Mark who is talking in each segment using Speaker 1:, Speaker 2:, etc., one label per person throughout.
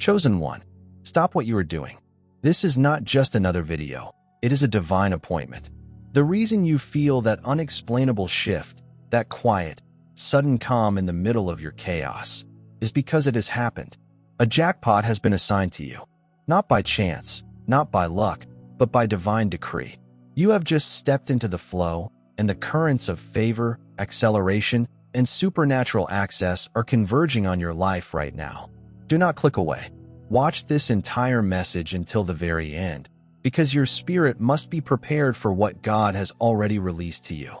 Speaker 1: Chosen one, stop what you are doing. This is not just another video. It is a divine appointment. The reason you feel that unexplainable shift, that quiet, sudden calm in the middle of your chaos, is because it has happened. A jackpot has been assigned to you. Not by chance, not by luck, but by divine decree. You have just stepped into the flow, and the currents of favor, acceleration, and supernatural access are converging on your life right now. Do not click away. Watch this entire message until the very end, because your spirit must be prepared for what God has already released to you.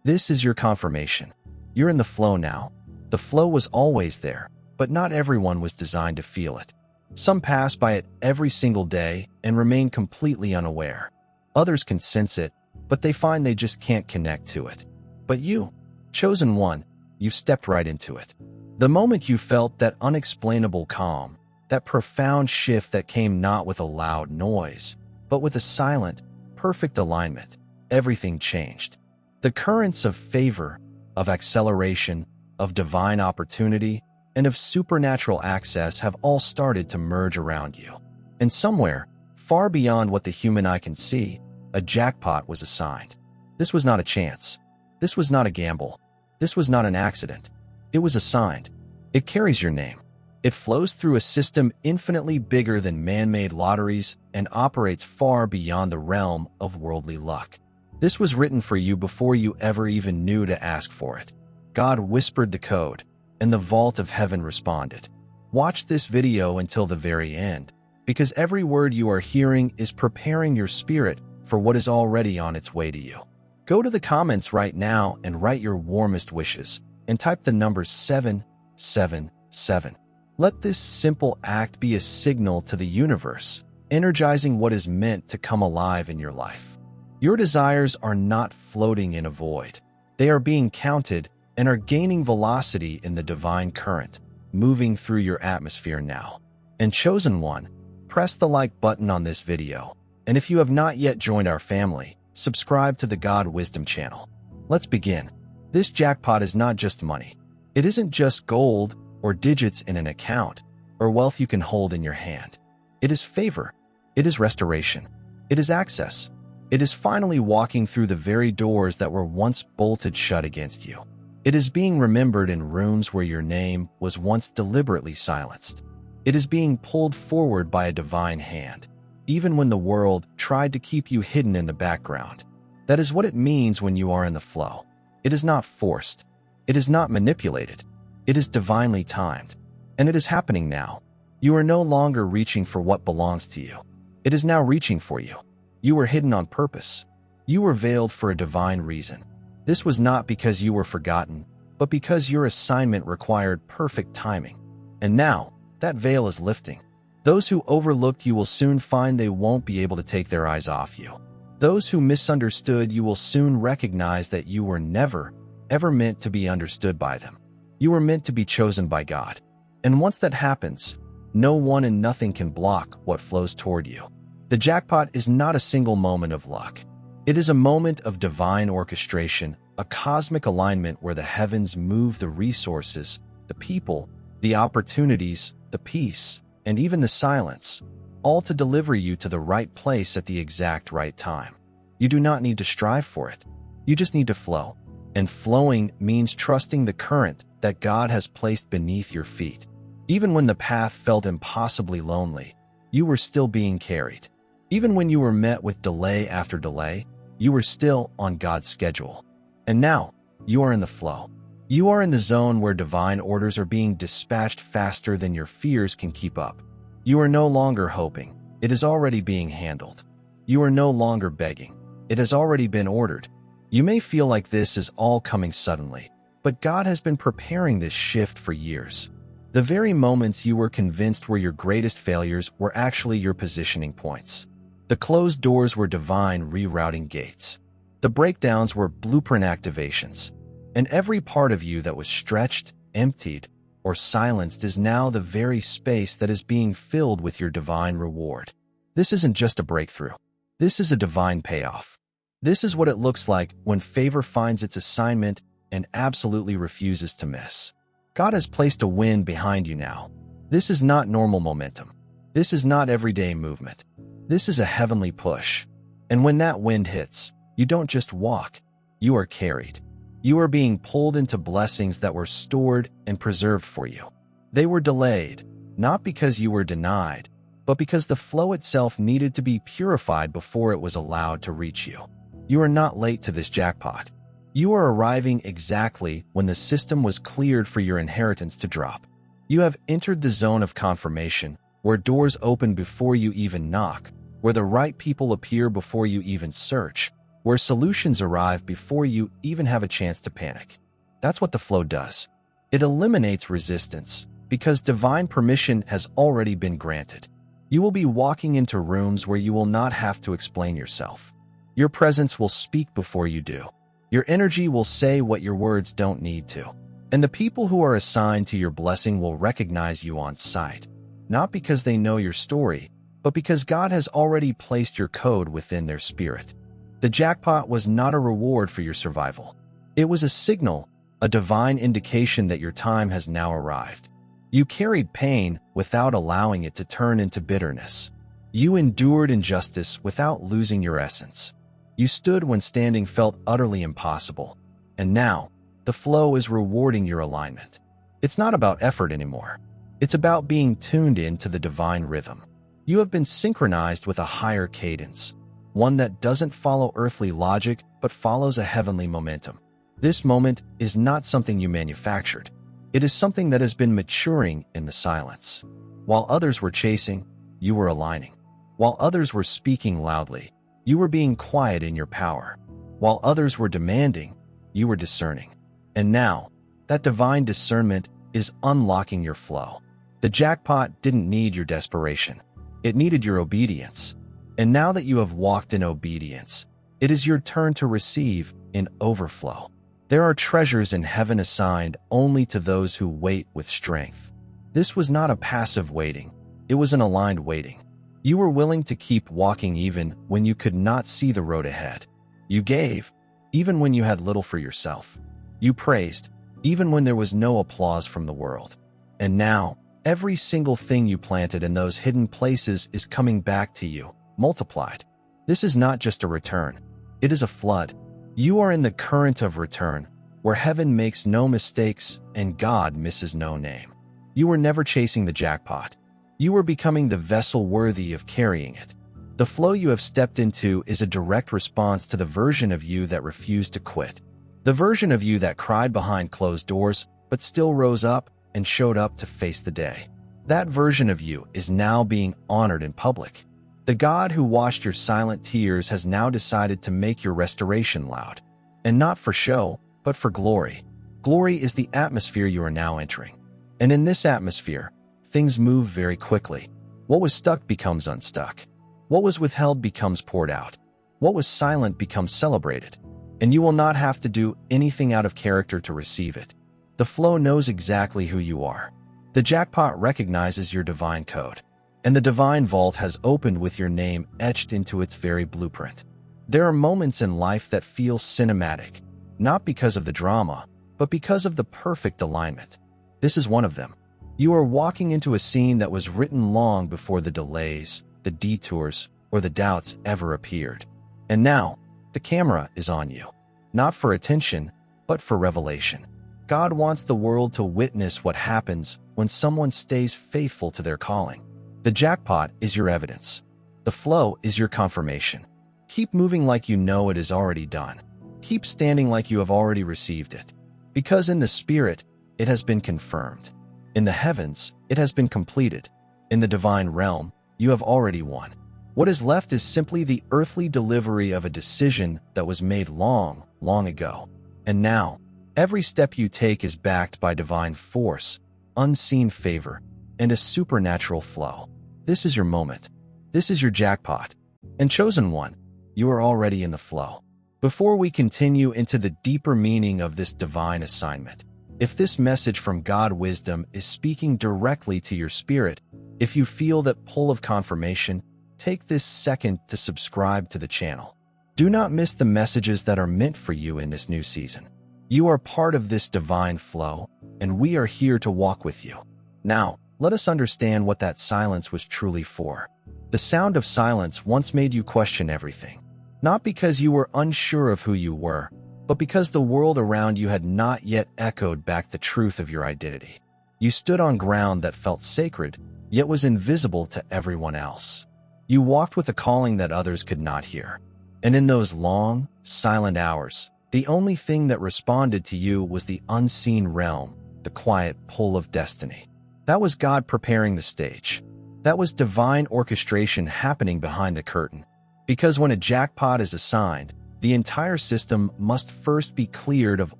Speaker 1: This is your confirmation. You're in the flow now. The flow was always there, but not everyone was designed to feel it. Some pass by it every single day and remain completely unaware. Others can sense it, but they find they just can't connect to it. But you, chosen one, you've stepped right into it. The moment you felt that unexplainable calm, that profound shift that came not with a loud noise, but with a silent, perfect alignment, everything changed. The currents of favor, of acceleration, of divine opportunity, and of supernatural access have all started to merge around you. And somewhere, far beyond what the human eye can see, a jackpot was assigned. This was not a chance. This was not a gamble. This was not an accident. It was assigned. It carries your name. It flows through a system infinitely bigger than man-made lotteries and operates far beyond the realm of worldly luck. This was written for you before you ever even knew to ask for it. God whispered the code, and the vault of heaven responded. Watch this video until the very end, because every word you are hearing is preparing your spirit for what is already on its way to you. Go to the comments right now and write your warmest wishes, and type the number 777. Let this simple act be a signal to the universe, energizing what is meant to come alive in your life. Your desires are not floating in a void. They are being counted and are gaining velocity in the divine current, moving through your atmosphere now. And chosen one, press the like button on this video. And if you have not yet joined our family, subscribe to the God Wisdom channel. Let's begin. This jackpot is not just money. It isn't just gold or digits in an account or wealth you can hold in your hand. It is favor. It is restoration. It is access. It is finally walking through the very doors that were once bolted shut against you. It is being remembered in rooms where your name was once deliberately silenced. It is being pulled forward by a divine hand, even when the world tried to keep you hidden in the background. That is what it means when you are in the flow. It is not forced. It is not manipulated. It is divinely timed. And it is happening now. You are no longer reaching for what belongs to you. It is now reaching for you. You were hidden on purpose. You were veiled for a divine reason. This was not because you were forgotten, but because your assignment required perfect timing. And now, that veil is lifting. Those who overlooked you will soon find they won't be able to take their eyes off you. Those who misunderstood you will soon recognize that you were never, ever meant to be understood by them. You were meant to be chosen by God. And once that happens, no one and nothing can block what flows toward you. The jackpot is not a single moment of luck. It is a moment of divine orchestration, a cosmic alignment where the heavens move the resources, the people, the opportunities, the peace, and even the silence, all to deliver you to the right place at the exact right time. You do not need to strive for it. You just need to flow. And flowing means trusting the current that God has placed beneath your feet. Even when the path felt impossibly lonely, you were still being carried. Even when you were met with delay after delay, you were still on God's schedule. And now, you are in the flow. You are in the zone where divine orders are being dispatched faster than your fears can keep up. You are no longer hoping. It is already being handled. You are no longer begging. It has already been ordered. You may feel like this is all coming suddenly, but God has been preparing this shift for years. The very moments you were convinced were your greatest failures were actually your positioning points. The closed doors were divine rerouting gates. The breakdowns were blueprint activations. And every part of you that was stretched, emptied, or silenced is now the very space that is being filled with your divine reward. This isn't just a breakthrough. This is a divine payoff. This is what it looks like when favor finds its assignment and absolutely refuses to miss. God has placed a wind behind you now, This is not normal momentum. This is not everyday movement. This is a heavenly push. And when that wind hits, you don't just walk, you are carried. You are being pulled into blessings that were stored and preserved for you. They were delayed, not because you were denied, but because the flow itself needed to be purified before it was allowed to reach you. You are not late to this jackpot. You are arriving exactly when the system was cleared for your inheritance to drop. You have entered the zone of confirmation, where doors open before you even knock, where the right people appear before you even search, where solutions arrive before you even have a chance to panic. That's what the flow does. It eliminates resistance, because divine permission has already been granted. You will be walking into rooms where you will not have to explain yourself. Your presence will speak before you do. Your energy will say what your words don't need to. And the people who are assigned to your blessing will recognize you on sight, not because they know your story, but because God has already placed your code within their spirit. The jackpot was not a reward for your survival. It was a signal, a divine indication that your time has now arrived. You carried pain without allowing it to turn into bitterness. You endured injustice without losing your essence. You stood when standing felt utterly impossible. And now, the flow is rewarding your alignment. It's not about effort anymore. It's about being tuned in to the divine rhythm. You have been synchronized with a higher cadence, one that doesn't follow earthly logic but follows a heavenly momentum. This moment is not something you manufactured. It is something that has been maturing in the silence. While others were chasing, you were aligning. While others were speaking loudly, you were being quiet in your power. While others were demanding, you were discerning. And now, that divine discernment is unlocking your flow. The jackpot didn't need your desperation. It needed your obedience. And now that you have walked in obedience, it is your turn to receive in overflow. There are treasures in heaven assigned only to those who wait with strength. This was not a passive waiting. It was an aligned waiting. You were willing to keep walking even when you could not see the road ahead. You gave, even when you had little for yourself. You praised, even when there was no applause from the world. And now, every single thing you planted in those hidden places is coming back to you, multiplied. This is not just a return. It is a flood. You are in the current of return, where heaven makes no mistakes and God misses no name. You were never chasing the jackpot. You were becoming the vessel worthy of carrying it. The flow you have stepped into is a direct response to the version of you that refused to quit. The version of you that cried behind closed doors, but still rose up and showed up to face the day. That version of you is now being honored in public. The God who washed your silent tears has now decided to make your restoration loud. And not for show, but for glory. Glory is the atmosphere you are now entering. And in this atmosphere, things move very quickly. What was stuck becomes unstuck. What was withheld becomes poured out. What was silent becomes celebrated. And you will not have to do anything out of character to receive it. The flow knows exactly who you are. The jackpot recognizes your divine code. And the divine vault has opened with your name etched into its very blueprint. There are moments in life that feel cinematic, not because of the drama, but because of the perfect alignment. This is one of them. You are walking into a scene that was written long before the delays, the detours, or the doubts ever appeared. And now, the camera is on you. Not for attention, but for revelation. God wants the world to witness what happens when someone stays faithful to their calling. The jackpot is your evidence. The flow is your confirmation. Keep moving like you know it is already done. Keep standing like you have already received it. Because in the spirit, it has been confirmed. In the heavens, it has been completed. In the divine realm, you have already won. What is left is simply the earthly delivery of a decision that was made long, long ago. And now, every step you take is backed by divine force, unseen favor, and a supernatural flow. This is your moment. This is your jackpot. And chosen one, you are already in the flow. Before we continue into the deeper meaning of this divine assignment, if this message from God Wisdom is speaking directly to your spirit, if you feel that pull of confirmation, take this second to subscribe to the channel. Do not miss the messages that are meant for you in this new season. You are part of this divine flow, and we are here to walk with you. Now, let us understand what that silence was truly for. The sound of silence once made you question everything, not because you were unsure of who you were, but because the world around you had not yet echoed back the truth of your identity. You stood on ground that felt sacred, yet was invisible to everyone else. You walked with a calling that others could not hear. And in those long, silent hours, the only thing that responded to you was the unseen realm, the quiet pull of destiny. That was God preparing the stage. That was divine orchestration happening behind the curtain. Because when a jackpot is assigned, the entire system must first be cleared of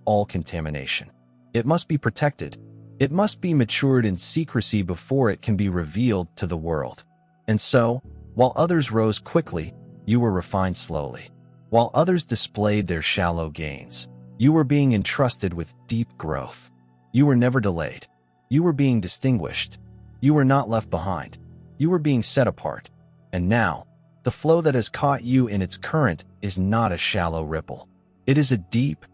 Speaker 1: all contamination. It must be protected. It must be matured in secrecy before it can be revealed to the world. And so, while others rose quickly, you were refined slowly. While others displayed their shallow gains, you were being entrusted with deep growth. You were never delayed. You were being distinguished. You were not left behind. You were being set apart. And now, the flow that has caught you in its current is not a shallow ripple. It is a deep,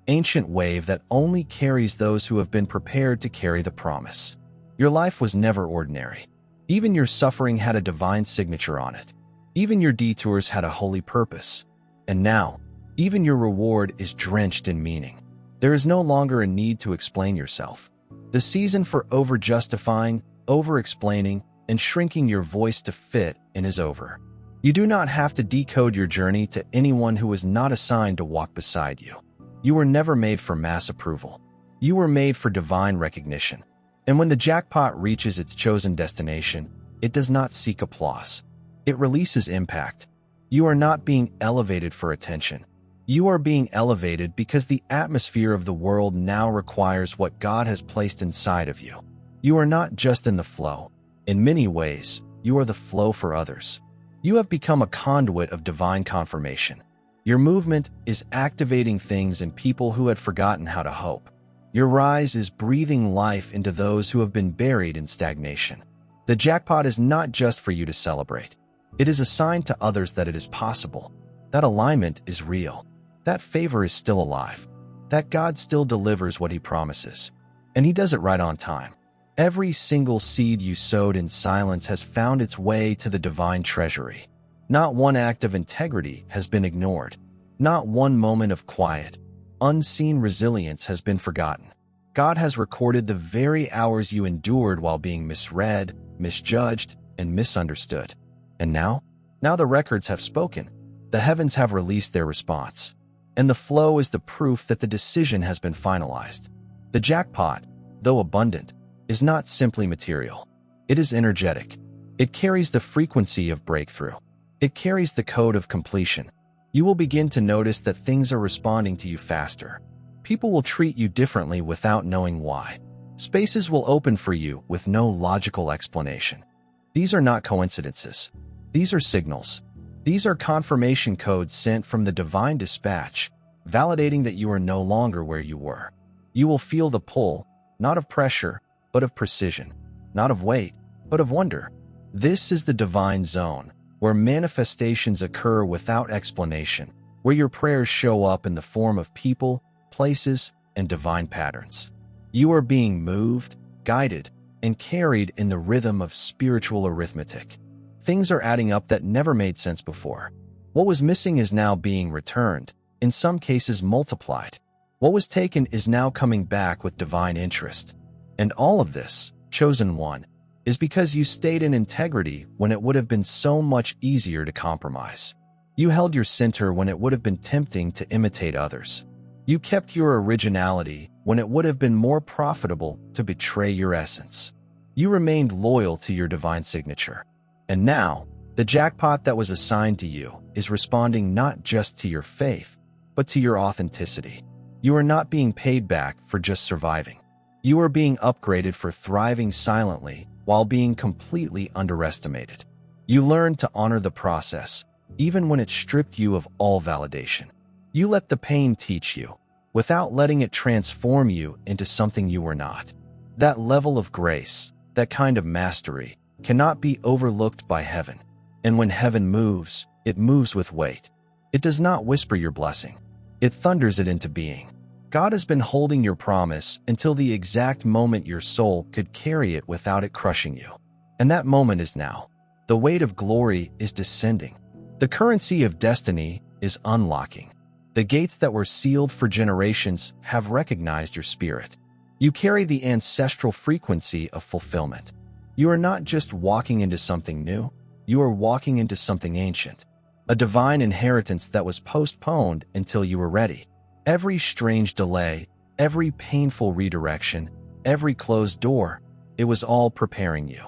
Speaker 1: ancient wave that only carries those who have been prepared to carry the promise. Your life was never ordinary. Even your suffering had a divine signature on it. Even your detours had a holy purpose. And now, even your reward is drenched in meaning. There is no longer a need to explain yourself. The season for over-justifying, over-explaining, and shrinking your voice to fit in is over. You do not have to decode your journey to anyone who is not assigned to walk beside you. You were never made for mass approval. You were made for divine recognition. And when the jackpot reaches its chosen destination, it does not seek applause. It releases impact. You are not being elevated for attention. You are being elevated because the atmosphere of the world now requires what God has placed inside of you. You are not just in the flow. In many ways, you are the flow for others. You have become a conduit of divine confirmation. Your movement is activating things in people who had forgotten how to hope. Your rise is breathing life into those who have been buried in stagnation. The jackpot is not just for you to celebrate. It is a sign to others that it is possible. That alignment is real. That favor is still alive. That God still delivers what He promises. And He does it right on time. Every single seed you sowed in silence has found its way to the divine treasury. Not one act of integrity has been ignored. Not one moment of quiet, unseen resilience has been forgotten. God has recorded the very hours you endured while being misread, misjudged, and misunderstood. And now the records have spoken. The heavens have released their response. And the flow is the proof that the decision has been finalized. The jackpot, though abundant, is not simply material. It is energetic. It carries the frequency of breakthrough. It carries the code of completion. You will begin to notice that things are responding to you faster. People will treat you differently without knowing why. Spaces will open for you with no logical explanation. These are not coincidences. These are signals. These are confirmation codes sent from the divine dispatch, validating that you are no longer where you were. You will feel the pull, not of pressure, but of precision, not of weight, but of wonder. This is the divine zone, where manifestations occur without explanation, where your prayers show up in the form of people, places, and divine patterns. You are being moved, guided, and carried in the rhythm of spiritual arithmetic. Things are adding up that never made sense before. What was missing is now being returned, in some cases multiplied. What was taken is now coming back with divine interest. And all of this, chosen one, is because you stayed in integrity when it would have been so much easier to compromise. You held your center when it would have been tempting to imitate others. You kept your originality when it would have been more profitable to betray your essence. You remained loyal to your divine signature. And now, the jackpot that was assigned to you is responding not just to your faith, but to your authenticity. You are not being paid back for just surviving. You are being upgraded for thriving silently while being completely underestimated. You learned to honor the process, even when it stripped you of all validation. You let the pain teach you, without letting it transform you into something you were not. That level of grace, that kind of mastery, cannot be overlooked by heaven. And when heaven moves, it moves with weight. It does not whisper your blessing. It thunders it into being. God has been holding your promise until the exact moment your soul could carry it without it crushing you. And that moment is now. The weight of glory is descending. The currency of destiny is unlocking. The gates that were sealed for generations have recognized your spirit. You carry the ancestral frequency of fulfillment. You are not just walking into something new, you are walking into something ancient. A divine inheritance that was postponed until you were ready. Every strange delay, every painful redirection, every closed door, it was all preparing you.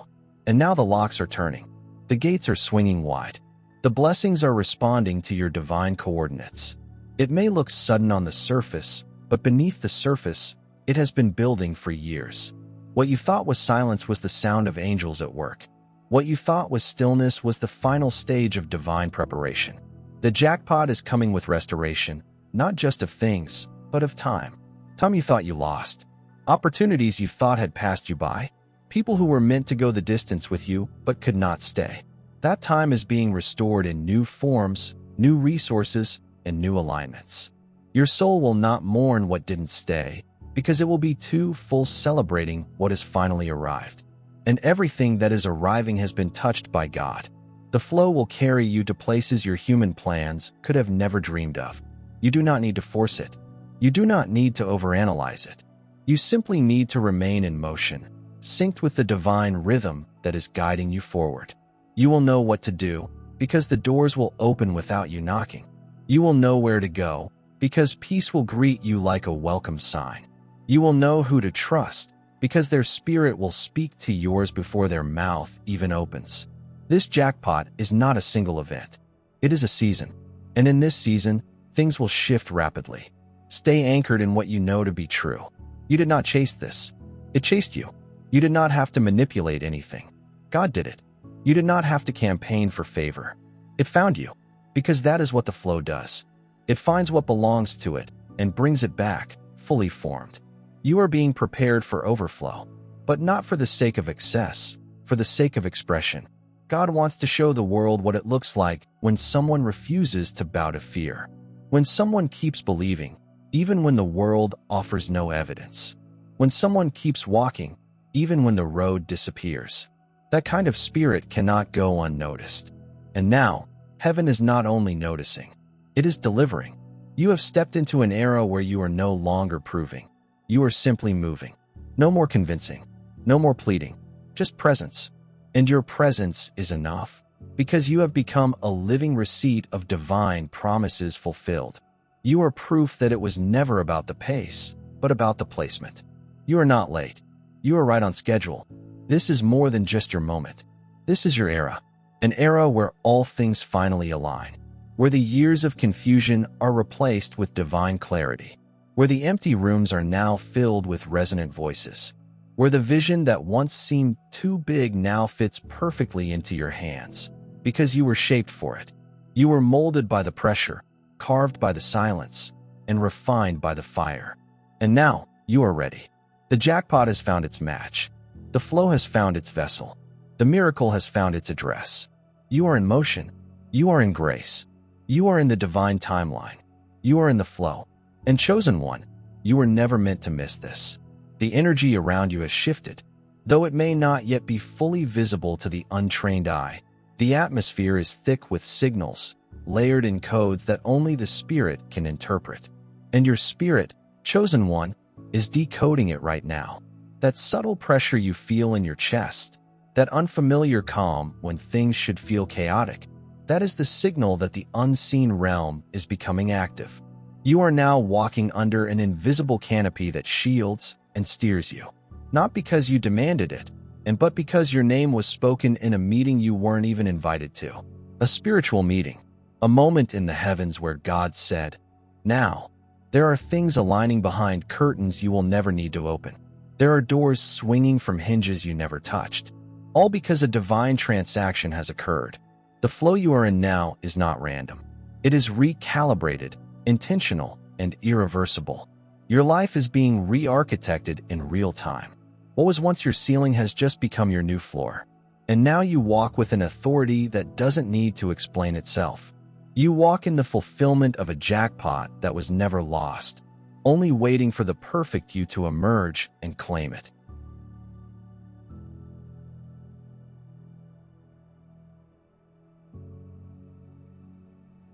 Speaker 1: And now the locks are turning. The gates are swinging wide. The blessings are responding to your divine coordinates. It may look sudden on the surface, but beneath the surface, it has been building for years. What you thought was silence was the sound of angels at work. What you thought was stillness was the final stage of divine preparation. The jackpot is coming with restoration, not just of things, but of time. Time you thought you lost. Opportunities you thought had passed you by. People who were meant to go the distance with you, but could not stay. That time is being restored in new forms, new resources, and new alignments. Your soul will not mourn what didn't stay, because it will be too full celebrating what has finally arrived. And everything that is arriving has been touched by God. The flow will carry you to places your human plans could have never dreamed of. You do not need to force it. You do not need to overanalyze it. You simply need to remain in motion, synced with the divine rhythm that is guiding you forward. You will know what to do, because the doors will open without you knocking. You will know where to go, because peace will greet you like a welcome sign. You will know who to trust, because their spirit will speak to yours before their mouth even opens. This jackpot is not a single event. It is a season. And in this season, things will shift rapidly. Stay anchored in what you know to be true. You did not chase this. It chased you. You did not have to manipulate anything. God did it. You did not have to campaign for favor. It found you, because that is what the flow does. It finds what belongs to it and brings it back, fully formed. You are being prepared for overflow, but not for the sake of excess, for the sake of expression. God wants to show the world what it looks like when someone refuses to bow to fear. When someone keeps believing, even when the world offers no evidence. When someone keeps walking, even when the road disappears. That kind of spirit cannot go unnoticed. And now, heaven is not only noticing, it is delivering. You have stepped into an era where you are no longer proving. You are simply moving. No more convincing. No more pleading. Just presence. And your presence is enough, because you have become a living receipt of divine promises fulfilled. You are proof that it was never about the pace, but about the placement. You are not late. You are right on schedule. This is more than just your moment. This is your era. An era where all things finally align. Where the years of confusion are replaced with divine clarity. Where the empty rooms are now filled with resonant voices. Where the vision that once seemed too big now fits perfectly into your hands. Because you were shaped for it. You were molded by the pressure, carved by the silence, and refined by the fire. And now, you are ready. The jackpot has found its match. The flow has found its vessel. The miracle has found its address. You are in motion. You are in grace. You are in the divine timeline. You are in the flow. And chosen one, you were never meant to miss this. The energy around you has shifted. Though it may not yet be fully visible to the untrained eye, the atmosphere is thick with signals, layered in codes that only the spirit can interpret. And your spirit, chosen one, is decoding it right now. That subtle pressure you feel in your chest, that unfamiliar calm when things should feel chaotic, that is the signal that the unseen realm is becoming active. You are now walking under an invisible canopy that shields and steers you. Not because you demanded it, but because your name was spoken in a meeting you weren't even invited to. A spiritual meeting. A moment in the heavens where God said, "Now." There are things aligning behind curtains you will never need to open. There are doors swinging from hinges you never touched. All because a divine transaction has occurred. The flow you are in now is not random. It is recalibrated, intentional, and irreversible. Your life is being re-architected in real time. What was once your ceiling has just become your new floor. And now you walk with an authority that doesn't need to explain itself. You walk in the fulfillment of a jackpot that was never lost. only waiting for the perfect you to emerge and claim it.